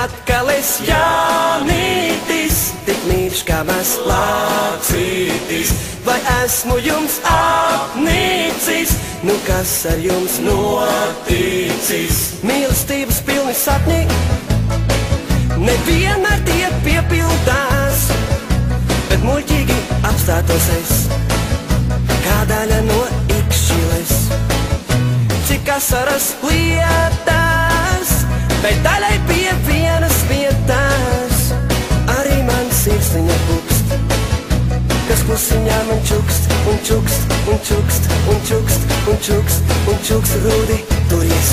atkal es jaunītis, tik mīļš kā mazs lācītis. Vai esmu jums apnīcis, nu kas ar jums noticis? Mīlestības pilni sapņi, nevienmēr tie piepildās, bet muļķīgi apstātos es, kā daļa no ikšķiles. Cik asaras lietās, bet daļai pie vienas vietās, arī man sirsniņa pukst, kas klusiņā man čukst, un čukst, un čukst, un čukst, un čukst, un čukst, Rudi, turies.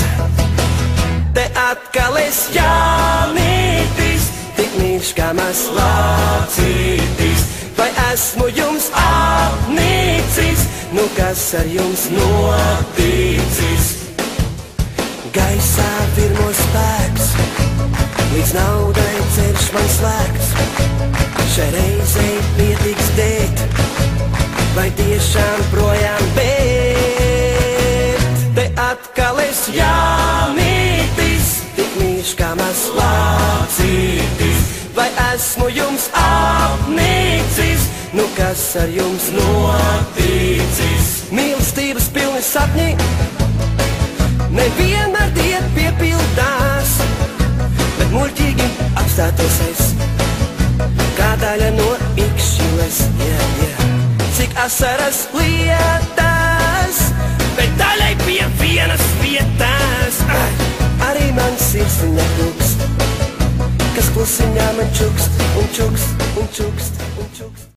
Te atkal es jaunītis, tik mīļš kā mazs lācītis. Vai esmu jums apnīcis, nu kas ar jums noticis? Gaisā virmo spēks, līdz naudai ceļš man slēgts. Šai reizei pietiks dēt, vai tiešām projām bēgt? Te atkal es jaunītis, tik mīļš kā mazs lācītis. Vai esmu jums apnīcis, nu kas ar jums noticis? Mīlestības pilni sapņi, nevienmēr tie piepildās, bet muļķīgi apstātos es, kā daļa no ikšķiles. Cik asaras lietās, bet daļai pie vienas vietās, arī man sirsniņa pukst, kas klusiņā man čukst, un čukst, un čukst, un čukst.